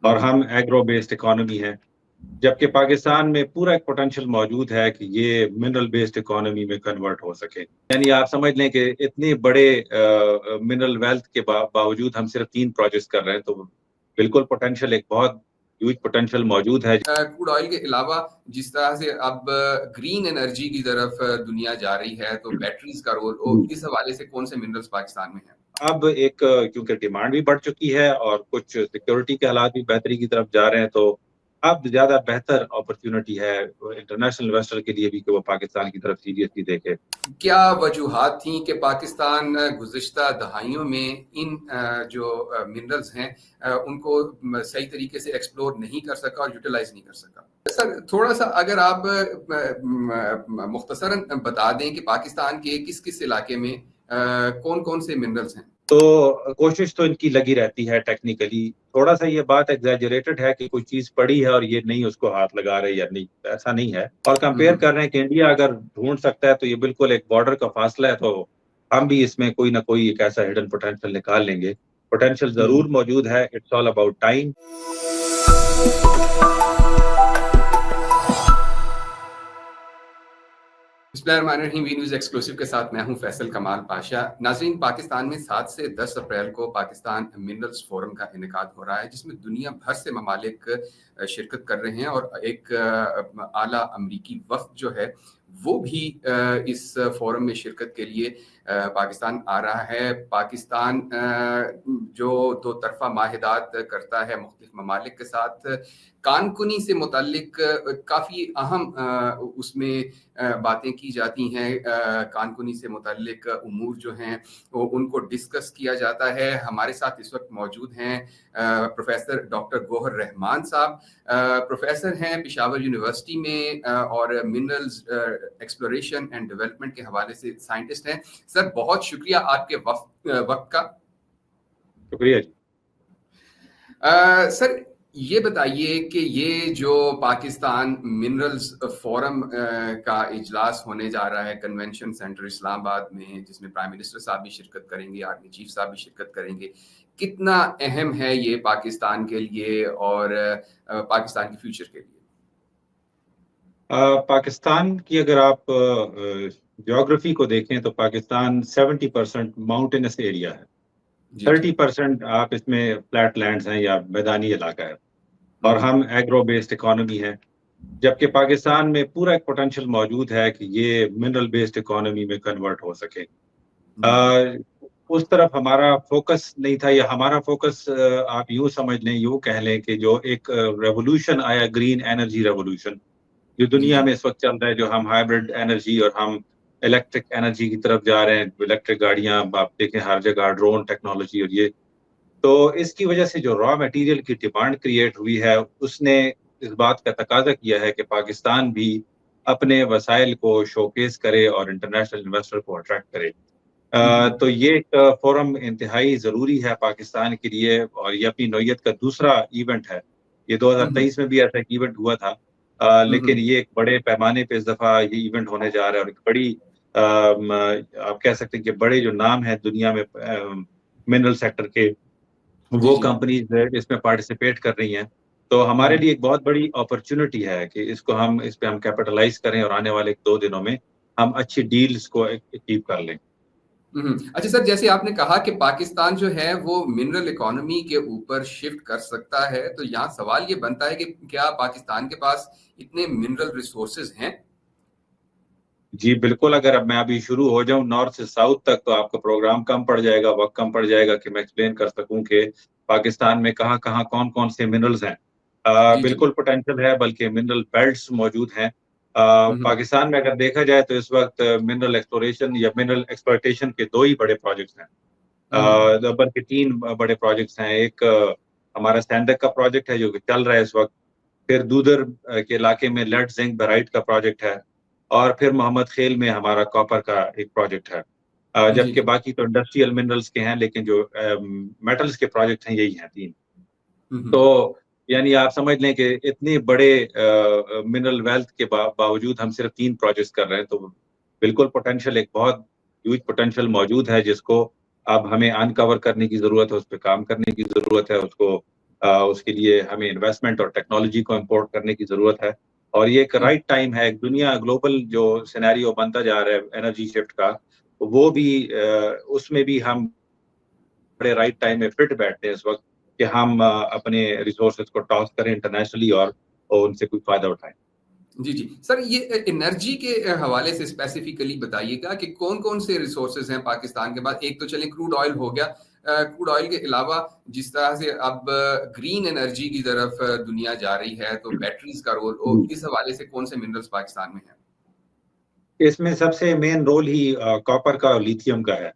और हम agro based economy है, जबकि पाकिस्तान में पूरा एक पोटेंशियल मौजूद है कि ये मिनरल बेस्ड इकोनॉमी में कन्वर्ट हो सके। यानी आप समझ लें कि इतने बड़े मिनरल वेल्थ के बावजूद हम सिर्फ 3 प्रोजेक्ट्स कर रहे हैं, तो बिल्कुल पोटेंशियल एक बहुत ह्यूज पोटेंशियल मौजूद है। क्रूड ऑयल के अलावा जिस तरह से अब ग्रीन एनर्जी की तरफ दुनिया जा रही है, तो बैटरीज का रोल, इस हवाले से कौन से मिनरल्स पाकिस्तान में है? अब एक क्योंकि डिमांड भी बढ़ चुकी है और कुछ सिक्योरिटी के हालात भी बेहतरी की तरफ जा रहे हैं, तो अब ज़्यादा बेहतर अपॉर्चुनिटी है इंटरनेशनल इन्वेस्टर के लिए भी कि वो पाकिस्तान की तरफ सीरियसली देखे। क्या वजूहात थी कि पाकिस्तान गुज़िश्ता दहाइयों में इन जो मिनरल्स हैं उनको सही तरीके से एक्सप्लोर नहीं कर सका और यूटिलाइज नहीं कर सका? सर, थोड़ा सा अगर आप मुख्तसरन बता दें कि पाकिस्तान के किस किस इलाके में कौन कौन से मिनरल्स हैं? तो कोशिश तो इनकी लगी रहती है टेक्निकली। थोड़ा सा ये बात एग्जैजरेटेड है कि कोई चीज पड़ी है और ये नहीं उसको हाथ लगा रहे या नहीं, ऐसा नहीं है। और कंपेयर कर रहे हैं कि इंडिया अगर ढूंढ सकता है तो ये बिल्कुल एक बॉर्डर का फासला है, तो हम भी इसमें कोई ना कोई एक ऐसा हिडन पोटेंशियल निकाल लेंगे। पोटेंशियल जरूर मौजूद है, इट्स ऑल अबाउट टाइम। बिस्मिल्लाहिर्रहमानिर्रहीम, वी न्यूज़ एक्सक्लूसिव के साथ मैं हूं फैसल कमाल पाशा। नाज़रीन, पाकिस्तान में 7 से 10 अप्रैल को पाकिस्तान मिनरल्स फोरम का इनेकाद हो रहा है, जिसमें दुनिया भर से ममालिक शिरकत कर रहे हैं और एक आला अमरीकी वफ़द जो है वो भी इस फोरम में शिरकत के लिए पाकिस्तान आ रहा है। पाकिस्तान जो दो तरफ़ा माहिदात करता है मुख्तलिफ ममालिक के साथ, कानकुनी से मुतल्लिक काफ़ी अहम उसमें बातें की जाती हैं। कानकुनी से मुतल्लिक उमूर जो हैं वो उनको डिस्कस किया जाता है। हमारे साथ इस वक्त मौजूद हैं प्रोफेसर डॉक्टर गोहर रहमान साहब। प्रोफेसर हैं पेशावर यूनिवर्सिटी में और मिनरल्स एक्सप्लोरेशन एंड डेवलपमेंट के हवाले से साइंटिस्ट हैं। सर, बहुत शुक्रिया आपके वक्त का। शुक्रिया जी। सर, ये बताइए कि ये जो पाकिस्तान मिनरल्स फोरम का इजलास होने जा रहा है कन्वेंशन सेंटर इस्लामाबाद में, जिसमें प्राइम मिनिस्टर साहब भी शिरकत करेंगे, आर्मी चीफ साहब भी शिरकत करेंगे, कितना अहम है ये पाकिस्तान के लिए और पाकिस्तान के फ्यूचर के लिए? पाकिस्तान की अगर आप ज्योग्राफी को देखें तो पाकिस्तान 70% माउंटेनस एरिया है, 30% आप इसमें फ्लैट लैंड्स हैं या मैदानी इलाका है, और हम एग्रो बेस्ड इकोनॉमी है, जबकि पाकिस्तान में पूरा एक पोटेंशियल मौजूद है कि ये मिनरल बेस्ड इकोनॉमी में कन्वर्ट हो सके। उस तरफ हमारा फोकस नहीं था, या हमारा फोकस आप यूं समझ लें, यूं कह लें कि जो एक रेवोल्यूशन आया, ग्रीन एनर्जी रेवोल्यूशन जो दुनिया में इस वक्त चल रहा है, जो हम हाइब्रिड एनर्जी और हम इलेक्ट्रिक एनर्जी की तरफ जा रहे हैं, इलेक्ट्रिक गाड़ियां आप देखें हर जगह, ड्रोन टेक्नोलॉजी, और ये तो इसकी वजह से जो रॉ मटेरियल की डिमांड क्रिएट हुई है, उसने इस बात का तकाजा किया है कि पाकिस्तान भी अपने वसाइल को शोकेस करे और इंटरनेशनल इन्वेस्टर को अट्रैक्ट करे। तो ये एक फोरम इंतहाई ज़रूरी है पाकिस्तान के लिए, और ये अपनी नौयत का दूसरा इवेंट है। ये 2023 में भी ऐसा एक इवेंट हुआ था, लेकिन ये एक बड़े पैमाने पे इस दफ़ा ये इवेंट होने जा रहा है, और एक बड़ी आप कह सकते हैं कि बड़े जो नाम है दुनिया में मिनरल सेक्टर के, वो कंपनीज इसमें पार्टिसिपेट कर रही हैं। तो हमारे लिए एक बहुत बड़ी अपॉर्चुनिटी है कि इस पे हम कैपिटलाइज करें और आने वाले 2 दिनों में हम अच्छी डील्स को अचीव कर लें। अच्छा सर, जैसे आपने कहा कि पाकिस्तान जो है वो मिनरल इकोनॉमी के ऊपर शिफ्ट कर सकता है, तो यहाँ सवाल ये बनता है कि क्या पाकिस्तान के पास इतने मिनरल रिसोर्सेज हैं? जी बिल्कुल, अगर अब मैं अभी शुरू हो जाऊं नॉर्थ से साउथ तक, तो आपका प्रोग्राम कम पड़ जाएगा, वक्त कम पड़ जाएगा कि मैं एक्सप्लेन कर सकूं कि पाकिस्तान में कहाँ कहाँ कौन कौन से मिनरल्स हैं। बिल्कुल पोटेंशियल है, बल्कि मिनरल बेल्ट्स मौजूद हैं। पाकिस्तान में अगर देखा जाए तो इस वक्त मिनरल एक्सप्लोरेशन या मिनरल एक्सप्लॉयटेशन के 2 ही बड़े प्रोजेक्ट्स हैं, बल्कि 3 बड़े प्रोजेक्ट्स हैं। एक हमारा सैंडक का प्रोजेक्ट है जो कि चल रहा है इस वक्त, फिर दूधर के इलाके में लेड जिंक बेराइट का प्रोजेक्ट है, और फिर मोहम्मद खेल में हमारा कॉपर का एक प्रोजेक्ट है। जबकि बाकी तो इंडस्ट्रियल मिनरल्स के हैं, लेकिन जो मेटल्स के प्रोजेक्ट हैं यही हैं 3। तो यानी आप समझ लें कि इतने बड़े मिनरल वेल्थ के बावजूद हम सिर्फ 3 प्रोजेक्ट्स कर रहे हैं, तो बिल्कुल पोटेंशियल एक बहुत ह्यूज पोटेंशियल मौजूद है, जिसको अब हमें अनकवर करने की जरूरत है, उस पर काम करने की जरूरत है, उसको उसके लिए हमें इन्वेस्टमेंट और टेक्नोलॉजी को इम्पोर्ट करने की ज़रूरत है। और ये एक राइट टाइम है, दुनिया ग्लोबल जो सिनेरियो बनता जा रहा है एनर्जी शिफ्ट का, वो भी उसमें भी हम बड़े राइट टाइम में फिट बैठते हैं इस वक़्त कि हम अपने रिसोर्सेज़ को टॉस करें इंटरनेशनली और उनसे कोई फ़ायदा उठाएँ। जी, जी। सर ये एनर्जी के हवाले से स्पेसिफिकली बताइएगा कि कौन-कौन से रिसोर्सेज़ हैं पाकिस्तान के पास? एक तो चलिए क्रूड ऑयल हो गया। क्रूड ऑयल के अलावा जिस तरह से अब ग्रीन एनर्जी की तरफ दुनिया जा रही है, तो बैटरीज़ का रोल इस हवाले से कौन से मिनरल्स पाकिस्तान में हैं? इसमें सबसे मेन रोल ही कॉपर का और लिथियम का है।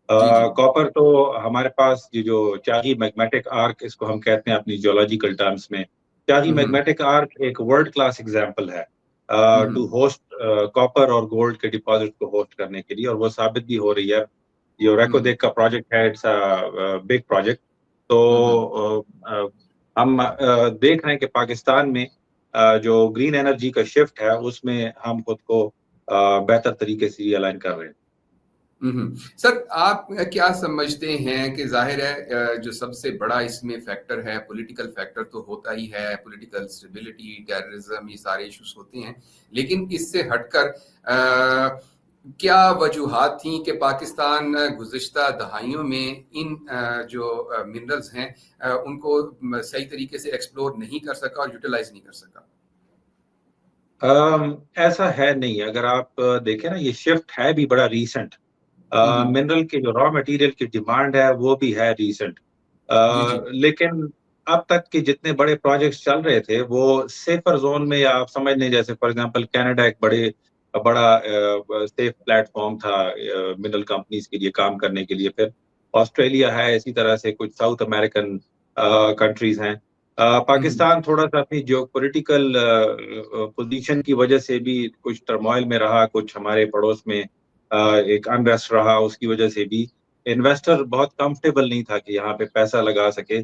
जी, जी। कॉपर तो हमारे पास ये जो चाही मैग्मेटिक आर्क इसको हम कहते हैं अपनी जियोलॉजिकल टर्म्स में। चाही हुँ, हुँ। मैग्मेटिक आर्क एक वर्ल्ड क्लास एग्जांपल है हुँ, हुँ। टू होस्ट कॉपर और गोल्ड के डिपॉजिट को होस्ट करने के लिए, और वो साबित भी हो रही है। ये हुँ, रेकोदेक का प्रोजेक्ट है, इट्स बिग प्रोजेक्ट। तो हुँ, हुँ। हम देख रहे हैं कि पाकिस्तान में जो ग्रीन एनर्जी का शिफ्ट है उसमें हम खुद को बेहतर तरीके से अलाइन कर रहे हैं। हुँ, हुँ। सर आप क्या समझते हैं कि ज़ाहिर है जो सबसे बड़ा इसमें फैक्टर है, पॉलिटिकल फैक्टर तो होता ही है, पॉलिटिकल स्टेबिलिटी, टेररिज़्म ये सारे इश्यूज़ होते हैं। लेकिन इससे हटकर क्या वजूहात थीं कि पाकिस्तान गुज़िश्ता दहाइयों में इन जो मिनरल्स हैं उनको सही तरीके से एक्सप्लोर नहीं कर सका और यूटिलाइज़ नहीं कर सका? ऐसा है नहीं, अगर आप देखें ना, ये शिफ्ट है भी बड़ा रीसेंट। हुँ, हुँ। मिनरल की जो रॉ मटेरियल की डिमांड है वो भी है रीसेंट। जी, जी। लेकिन अब तक के जितने बड़े प्रोजेक्ट्स चल रहे थे वो सेफर जोन में, या आप समझ लें जैसे फॉर एग्जांपल कनाडा एक बड़ा सेफ प्लेटफॉर्म था मिनरल कंपनीज के लिए काम करने के लिए। फिर ऑस्ट्रेलिया है, इसी तरह से कुछ साउथ अमेरिकन कंट्रीज हैं। हुँ, हुँ। पाकिस्तान थोड़ा-सा अपनी जियोपॉलिटिकल पोज़ीशन की वजह से भी कुछ टर्मॉइल में रहा, कुछ हमारे पड़ोस में एक अनरेस्ट रहा, उसकी वजह से भी इन्वेस्टर बहुत कंफर्टेबल नहीं था कि यहाँ पे पैसा लगा सके।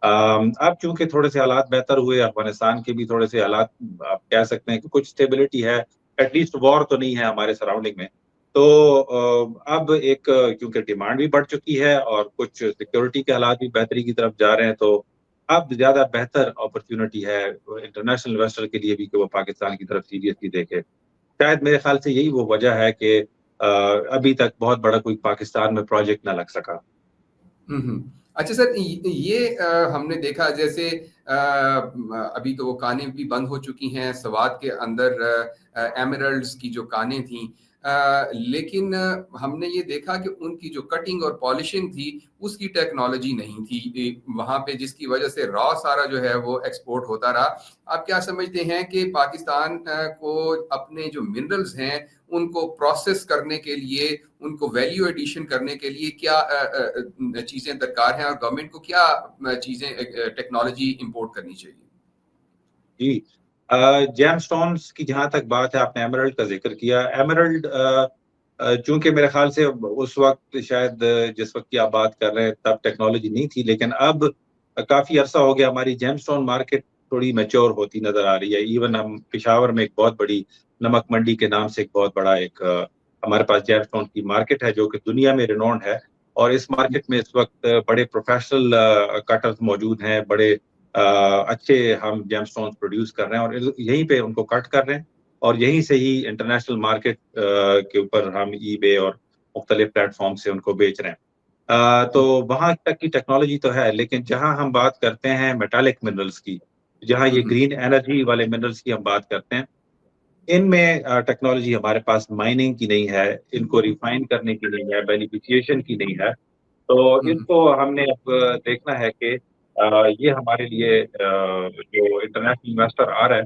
अब चूँकि थोड़े से हालात बेहतर हुए, अफ़गानिस्तान के भी थोड़े से हालात, आप कह सकते हैं कि कुछ स्टेबिलिटी है, एटलीस्ट वॉर तो नहीं है हमारे सराउंडिंग में। तो अब एक क्योंकि डिमांड भी बढ़ चुकी है और कुछ सिक्योरिटी के हालात भी बेहतरी की तरफ जा रहे हैं, तो अब ज़्यादा बेहतर अपॉर्च्युनिटी है इंटरनेशनल इन्वेस्टर के लिए भी कि वो पाकिस्तान की तरफ सीरियसली देखे। शायद मेरे ख़्याल से यही वो वजह है कि अभी तक बहुत बड़ा कोई पाकिस्तान में प्रोजेक्ट ना लग सका। हुँ, हुँ। अच्छा सर ये हमने देखा जैसे अभी तो वो कानें भी बंद हो चुकी हैं, स्वात के अंदर एमराल्ड्स की जो कानें थीं लेकिन हमने ये देखा कि उनकी जो कटिंग और पॉलिशिंग थी, उसकी टेक्नोलॉजी नहीं थी वहाँ पे जिसकी वजह से रॉ सारा जो है वो एक्सपोर्ट होता रहा। आप क्या समझते हैं कि पाकिस्तान को अपने जो मिनरल्स हैं, उनको प्रोसेस करने के लिए, उनको वैल्यू एडिशन करने के लिए क्या चीज़ें दरकार हैं और गवर्नमेंट को क्या चीज़ें टेक्नोलॉजी इंपोर्ट करनी चाहिए? जी। जेमस्टोन्स की जहाँ तक बात है, आपने एमराल्ड का ज़िक्र किया। एमराल्ड चूँकि मेरे ख़्याल से उस वक़्त शायद जिस वक़्त की आप बात कर रहे हैं तब टेक्नोलॉजी नहीं थी, लेकिन अब काफ़ी अरसा हो गया हमारी जेमस्टोन मार्केट थोड़ी मैच्योर होती नज़र आ रही है। इवन हम पेशावर में एक बहुत बड़ी नमक मंडी के नाम से एक बहुत बड़ा एक हमारे पास जेमस्टोन की मार्केट है जो कि दुनिया में रिनाउंड है, और इस मार्केट में इस वक़्त बड़े प्रोफ़ेशनल कटर्स मौजूद हैं, बड़े अच्छे हम जेमस्टोन्स प्रोड्यूस कर रहे हैं और यहीं पे उनको कट कर रहे हैं, और यहीं से ही इंटरनेशनल मार्केट के ऊपर हम ईबे और मुख्तलिफ प्लेटफ़ॉर्म से उनको बेच रहे हैं। तो वहाँ तक की टेक्नोलॉजी तो है, लेकिन जहाँ हम बात करते हैं मेटालिक मिनरल्स की, जहाँ हुँ, ये हुँ। ग्रीन एनर्जी वाले मिनरल्स की हम बात करते हैं, इनमें टेक्नोलॉजी हमारे पास माइनिंग की नहीं है, इनको रिफाइन करने की नहीं है, बेनिफिशिएशन की नहीं है। तो हुँ, हुँ। इनको हमने अब देखना है कि ये हमारे लिए जो इंटरनेशनल इन्वेस्टर आ रहा है,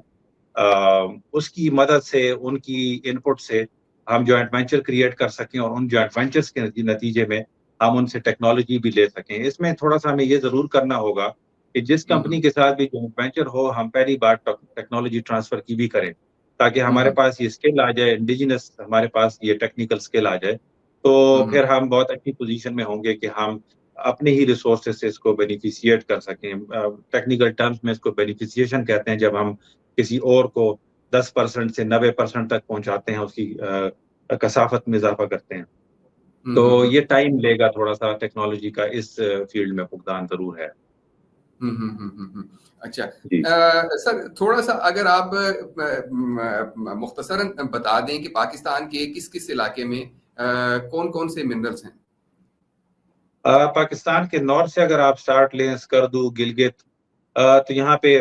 उसकी मदद से, उनकी इनपुट से हम जॉइंट वेंचर क्रिएट कर सकें और उन जॉइंट वेंचर्स के नतीजे में हम उनसे टेक्नोलॉजी भी ले सकें। इसमें थोड़ा-सा हमें ये ज़रूर करना होगा कि जिस हुँ, कंपनी हुँ। के साथ भी जॉइंट वेंचर हो, हम पहली बार टेक्नोलॉजी ट्रांसफर की भी करें, ताकि हुँ, हमारे हुँ। पास ये स्किल आ जाए, इंडिजिनस हमारे पास ये टेक्निकल स्किल आ जाए, हुँ, तो हुँ। फिर हम बहुत अच्छी पोज़ीशन में होंगे कि हम अपने ही रिसोर्सेज़ से इसको बेनिफिशिएट कर सकें। टेक्निकल टर्म्स में इसको बेनिफिशिएशन कहते हैं, जब हम किसी और को 10% से 90% तक पहुँचाते हैं, उसकी कसाफ़त में इज़ाफ़ा करते हैं। हुँ, हुँ, तो हुँ। ये टाइम लेगा थोड़ा-सा टेक्नोलॉजी का इस फ़ील्ड में फुक़दान ज़रूर है। अच्छा। जी। सर थोड़ा सा अगर आप मुख्तसरन बता दें कि पाकिस्तान के किस-किस इलाके में कौन-कौन से मिनरल्स हैं? पाकिस्तान के नॉर्थ से अगर आप स्टार्ट लें, स्कर्दू, गिलगित, तो यहाँ पे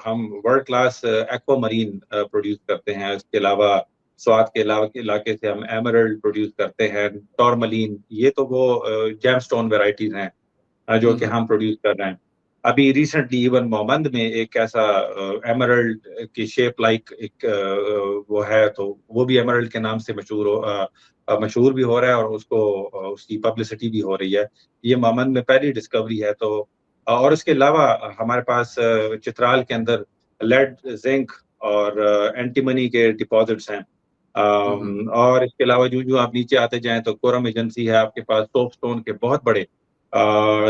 हम वर्ल्ड क्लास एक्वामरीन प्रोड्यूस करते हैं। इसके अलावा स्वात के अलावा के इलाके से हम एमरल्ड प्रोड्यूस करते हैं, टॉर्मलिन, ये तो वो जेमस्टोन वैराइटीज हैं जो हुँ, कि हुँ। हम प्रोड्यूस कर रहे हैं। अभी रिसेंटली इवन मोमंद में एक ऐसा एमरल्ड की शेप लाइक एक वो है, तो वो भी एमरल्ड के नाम से मशहूर भी हो रहा है और उसको उसकी पब्लिसिटी भी हो रही है। ये मोमंद में पहली डिस्कवरी है। तो और इसके अलावा हमारे पास चित्राल के अंदर लेड, जिंक और एंटीमनी के डिपॉजिट्स हैं। हुँ, हुँ। और इसके अलावा जो आप नीचे आते जाएं तो कोरम एजेंसी है आपके पास, सोपस्टोन के बहुत बड़े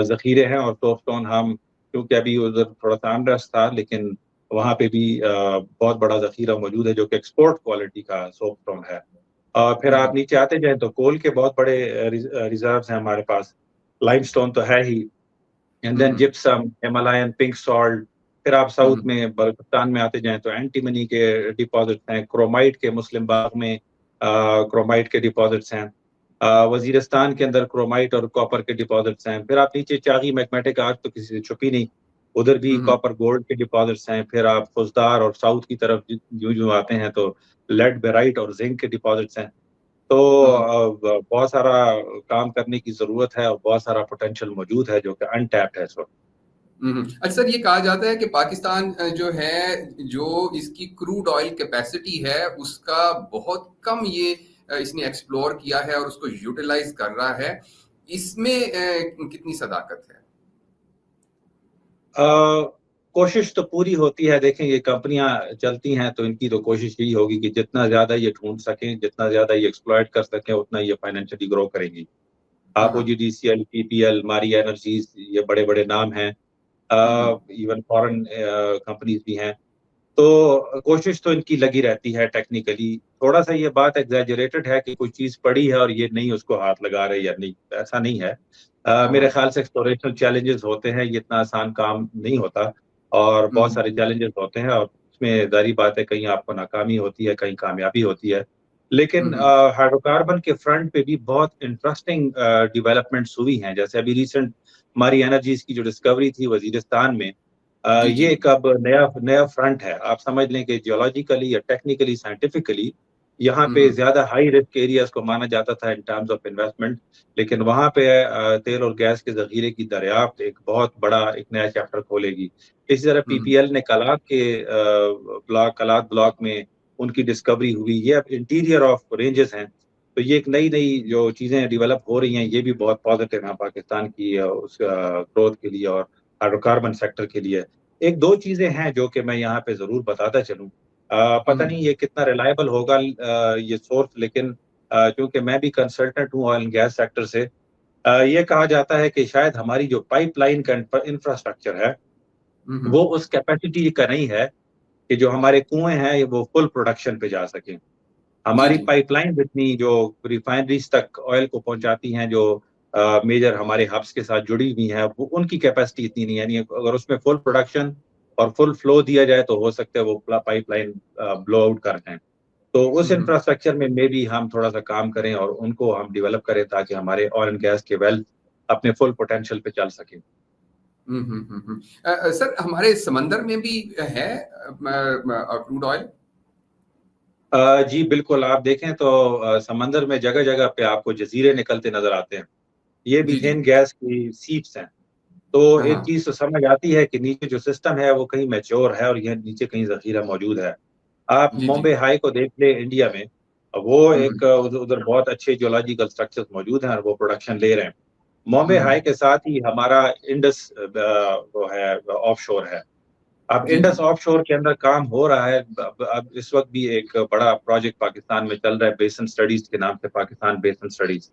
ज़ख़ीरे हैं। और सोपस्टोन हम, क्योंकि अभी उधर थोड़ा-सा अनरेस्ट था, लेकिन वहाँ पे भी बहुत बड़ा ज़ख़ीरा मौजूद है जो कि एक्सपोर्ट क्वालिटी का सोपस्टोन है। फिर हुँ, आप हुँ। नीचे आते जाएँ तो कोल के बहुत बड़े रिज़र्व्स हैं हमारे पास। लाइमस्टोन तो है ही, and hmm, then hmm. Gypsum, Himalayan pink salt. फिर आप हुँ, साउथ हुँ। में बलूचिस्तान में आते जाएँ तो एंटीमनी के डिपॉज़िट्स हैं, क्रोमाइट के मुस्लिम बाग में क्रोमाइट के डिपॉज़िट्स हैं। वज़ीरिस्तान के अंदर क्रोमाइट और कॉपर के डिपॉज़िट्स हैं। फिर आप नीचे चागी मैग्मेटिक आग तो किसी से छुपी नहीं, उधर भी हुँ, हुँ। कॉपर गोल्ड के डिपॉज़िट्स हैं। फिर आप फुज़दार और साउथ की तरफ यूँ-यूँ आते हैं तो लेड, बेराइट और ज़िंक के डिपॉज़िट्स हैं। तो हुँ, हुँ। बहुत सारा काम करने की ज़रूरत है और बहुत सारा पोटेंशियल मौजूद है जो कि अनटैप्ड है इस वक़्त। हुँ, हुँ। अच्छा सर ये कहा जाता है कि पाकिस्तान जो है, जो इसकी क्रूड ऑयल कैपेसिटी है, उसका बहुत कम ये इसने एक्सप्लोर किया है और उसको यूटिलाइज़ कर रहा है। इसमें कितनी सदाकत है? अ, कोशिश तो पूरी होती है। देखें, ये कंपनियाँ चलती हैं तो इनकी तो कोशिश यही होगी कि जितना ज़्यादा ये ढूँढ सकें, जितना ज़्यादा ये एक्सप्लॉइट कर सकें, उतना ये फाइनेंशियली ग्रो करेंगी। हाँ, आप हाँ। ओजीडीसीएल, पीपीएल, मारी एनर्जीज़, ये बड़े-बड़े नाम हैं। हुँ, हुँ। इवन फॉरेन कंपनीज़ भी हैं। तो कोशिश तो इनकी लगी रहती है टेक्निकली। थोड़ा-सा ये बात एक्ज़ैजरेटेड है कि कोई चीज़ पड़ी है और ये नहीं उसको हाथ लगा रहे या नहीं, ऐसा नहीं है। हाँ, मेरे हाँ। ख़्याल से एक्सप्लोरेशन चैलेंजेज़ होते हैं, ये इतना आसान काम नहीं होता और हुँ, बहुत हुँ। सारे चैलेंजेज़ होते हैं और उसमें ज़ाहिर-सी बात है, कहीं आपको नाकामी होती है, कहीं कामयाबी होती है। हुँ, लेकिन हुँ। हाइड्रोकार्बन के फ्रंट पे भी बहुत इंटरेस्टिंग डेवलपमेंट्स हुई हैं। जैसे अभी रिसेंट मारी एनर्जीज़ की जो डिस्कवरी थी वज़ीरिस्तान में, जी, ये जी। एक अब नया नया फ्रंट है। आप समझ लें कि जियोलॉजिकली या टेक्निकली, साइंटिफिकली यहाँ हुँ, पे हुँ। ज़्यादा हाई रिस्क एरियाज़ को माना जाता था इन टर्म्स ऑफ इन्वेस्टमेंट, लेकिन वहाँ पे तेल और गैस के ज़ख़ीरे की दरियाफ़्त एक बहुत बड़ा एक नया चैप्टर खोलेगी। इसी तरह हुँ, हुँ। पीपीएल ने कलात ब्लॉक में उनकी डिस्कवरी हुई। ये अब इंटीरियर ऑफ रेंजेस हैं। तो ये एक नई-नई जो चीज़ें डेवलप हो रही हैं, ये भी बहुत पॉज़िटिव हैं पाकिस्तान की उस ग्रोथ के लिए और हाइड्रोकार्बन सेक्टर के लिए। 1-2 चीज़ें हैं जो कि मैं यहाँ पे ज़रूर बताता चलूँ। हुँ, पता हुँ। नहीं ये कितना रिलायबल होगा ये सोर्स, लेकिन चूँकि मैं भी कंसल्टेंट हूँ ऑयल एंड गैस सेक्टर से, ये कहा जाता है कि शायद हमारी जो पाइपलाइन का इंफ्रास्ट्रक्चर है, हुँ, हुँ। वो उस कैपेसिटी का नहीं है कि जो हमारे कुएँ हैं वो फुल प्रोडक्शन पे जा सकें। जी, हमारी जी। पाइपलाइन जितनी जो रिफाइनरीज़ तक ऑयल को पहुँचाती हैं, जो मेजर हमारे हब्स के साथ जुड़ी हुई हैं, वो उनकी कैपेसिटी इतनी नहीं है। यानी अगर उसमें फुल प्रोडक्शन और फुल फ्लो दिया जाए तो हो सकता है वो पाइपलाइन ब्लो आउट कर जाएँ। तो उस हुँ, हुँ। इंफ्रास्ट्रक्चर में मेबी हम थोड़ा-सा काम करें और उनको हम डेवलप करें ताकि हमारे ऑयल एंड गैस के वेल अपने फुल पोटेंशियल पे चल सकें। हुँ, हुँ, हुँ, हुँ। सर हमारे समंदर में भी है क्रूड ऑयल? जी बिल्कुल, आप देखें तो समंदर में जगह-जगह पे आपको जज़ीरे निकलते नज़र आते हैं। ये जी, जी। मीथेन गैस की सीप्स हैं। तो हाँ, एक हाँ। चीज़ तो समझ आती है कि नीचे जो सिस्टम है वो कहीं मैच्योर है और ये नीचे कहीं ज़ख़ीरा मौजूद है। आप जी, जी। बॉम्बे हाई को देख लें इंडिया में, वो हुँ, एक हुँ। उधर बहुत अच्छे जियोलॉजिकल स्ट्रक्चर्स मौजूद हैं और वो प्रोडक्शन ले रहे हैं। हुँ, बॉम्बे हाई हुँ। के साथ ही हमारा इंडस वो है ऑफशोर है। अब जी, जी। इंडस ऑफशोर के अंदर काम हो रहा है। अब इस वक़्त भी एक बड़ा प्रोजेक्ट पाकिस्तान में चल रहा है बेसिन स्टडीज़ के नाम से, पाकिस्तान बेसिन स्टडीज़।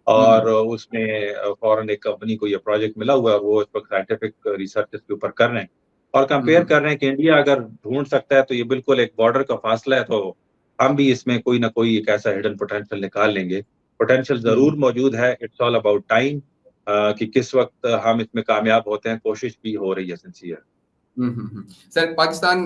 हुँ, और हुँ। उसमें फ़ॉरेन एक कंपनी को ये प्रोजेक्ट मिला हुआ है और वो इस वक़्त साइंटिफिक रिसर्च इसके ऊपर कर रहे हैं और हुँ, कंपेयर हुँ। कर रहे हैं कि इंडिया अगर ढूँढ सकता है तो ये बिल्कुल एक बॉर्डर का फ़ासला है, तो हम भी इसमें कोई ना कोई एक ऐसा हिडन पोटेंशियल निकाल लेंगे। पोटेंशियल हुँ, हुँ। ज़रूर मौजूद है, इट्स ऑल अबाउट टाइम। कि किस वक्त हम इसमें कामयाब होते हैं, कोशिश भी हो रही है sincere. Sir, Pakistan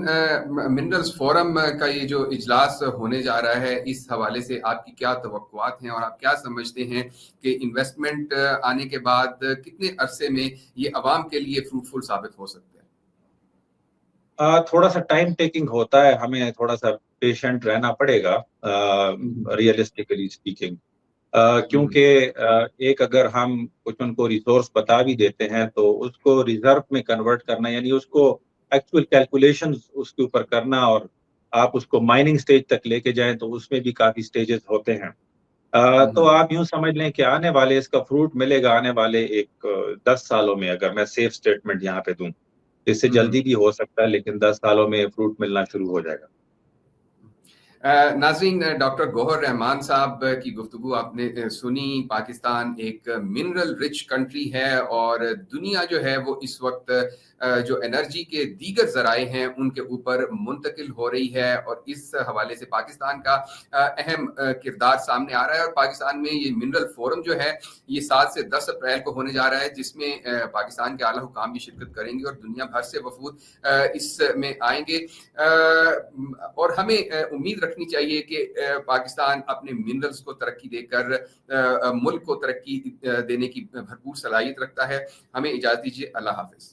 minerals forum का ये जो इजलास होने जा रहा है, इस हवाले से आपकी क्या तवक्कुआत हैं और आप क्या समझते हैं कि इन्वेस्टमेंट आने के बाद कितने अरसे में ये अवाम के लिए फ्रूटफुल साबित हो सकते हैं? थोड़ा सा टाइम टेकिंग होता है, हमें थोड़ा सा पेशेंट रहना पड़ेगा रियलिस्टिकली स्पीकिंग, क्योंकि एक अगर हम कुछ उनको रिसोर्स बता भी देते हैं तो उसको रिजर्व में कन्वर्ट करना, यानी उसको एक्चुअल कैलकुलेशंस उसके ऊपर करना, और आप उसको माइनिंग स्टेज तक लेके जाएं तो उसमें भी काफी स्टेजेस होते हैं। तो आप यूं समझ लें कि आने वाले इसका फ्रूट मिलेगा आने वाले 10 सालों में, अगर मैं सेफ स्टेटमेंट यहाँ पे दूं। इससे जल्दी भी हो सकता है, लेकिन 10 सालों में फ्रूट मिलना शुरू हो जाएगा। नाज़रीन, डॉक्टर गौहर रहमान साहब की गुफ्तगू आपने सुनी। पाकिस्तान एक मिनरल रिच कंट्री है और दुनिया जो है वो इस वक्त जो एनर्जी के दीगर ज़राए हैं उनके ऊपर मुंतकिल हो रही है, और इस हवाले से पाकिस्तान का अहम किरदार सामने आ रहा है। और पाकिस्तान में ये मिनरल फोरम जो है ये 7 से 10 अप्रैल को होने जा रहा है, जिसमें पाकिस्तान के आला हुकाम भी शिरकत करेंगे और दुनिया भर से वफूद इसमें आएंगे। और हमें उम्मीद रखनी चाहिए कि पाकिस्तान अपने मिनरल्स को तरक्की देकर मुल्क को तरक्की देने की भरपूर सलाहियत रखता है। हमें इजाज़त दीजिए। अल्लाह हाफ़िज़।